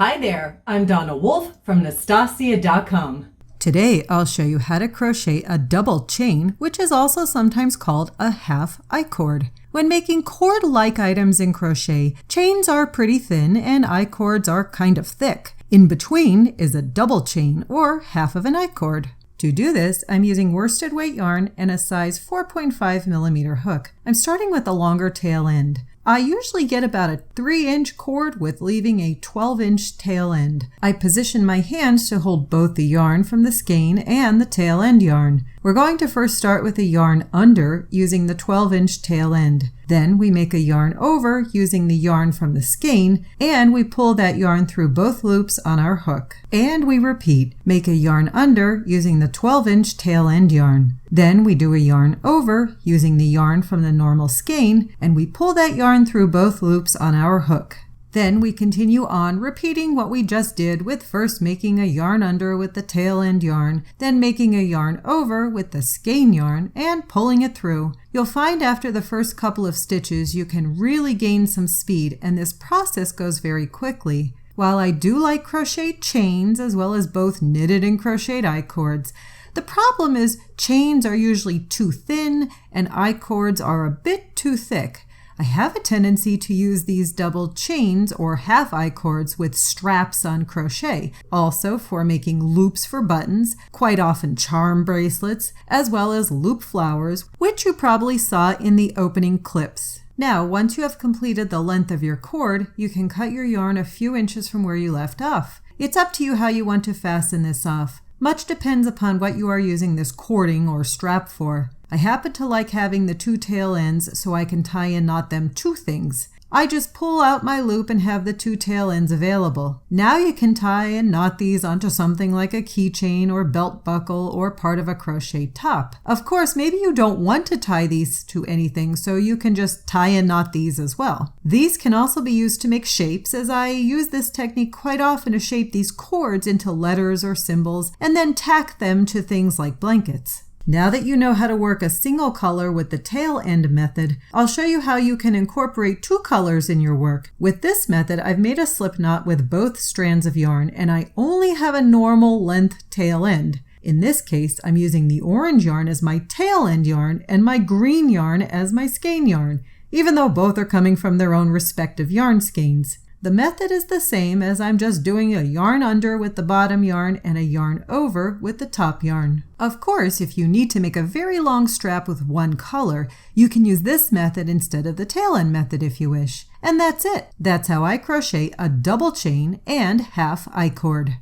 Hi there, I'm Donna Wolfe from Naztazia.com. Today I'll show you how to crochet a double chain, which is also sometimes called a half I-cord. When making cord-like items in crochet, chains are pretty thin and I-cords are kind of thick. In between is a double chain or half of an I-cord. To do this, I'm using worsted weight yarn and a size 4.5mm hook. I'm starting with the longer tail end. I usually get about a 3-inch cord with leaving a 12-inch tail end. I position my hands to hold both the yarn from the skein and the tail end yarn. We're going to first start with a yarn under using the 12-inch tail end. Then we make a yarn over using the yarn from the skein, and we pull that yarn through both loops on our hook. And we repeat, make a yarn under using the 12-inch tail end yarn. Then we do a yarn over using the yarn from the normal skein, and we pull that yarn through both loops on our hook. Then we continue on repeating what we just did with first making a yarn under with the tail end yarn, then making a yarn over with the skein yarn and pulling it through. You'll find after the first couple of stitches you can really gain some speed, and this process goes very quickly. While I do like crochet chains as well as both knitted and crocheted I-cords, the problem is chains are usually too thin and I-cords are a bit too thick. I have a tendency to use these double chains or half I-cords with straps on crochet, also for making loops for buttons, quite often charm bracelets, as well as loop flowers, which you probably saw in the opening clips. Now, once you have completed the length of your cord, you can cut your yarn a few inches from where you left off. It's up to you how you want to fasten this off. Much depends upon what you are using this cording or strap for. I happen to like having the two tail ends so I can tie and knot them to things. I just pull out my loop and have the two tail ends available. Now you can tie and knot these onto something like a keychain or belt buckle or part of a crochet top. Of course, maybe you don't want to tie these to anything, so you can just tie and knot these as well. These can also be used to make shapes, as I use this technique quite often to shape these cords into letters or symbols and then tack them to things like blankets. Now that you know how to work a single color with the tail end method, I'll show you how you can incorporate two colors in your work. With this method, I've made a slip knot with both strands of yarn, and I only have a normal length tail end. In this case, I'm using the orange yarn as my tail end yarn and my green yarn as my skein yarn, even though both are coming from their own respective yarn skeins. The method is the same, as I'm just doing a yarn under with the bottom yarn and a yarn over with the top yarn. Of course, if you need to make a very long strap with one color, you can use this method instead of the tail end method if you wish. And that's it. That's how I crochet a double chain and half I-cord.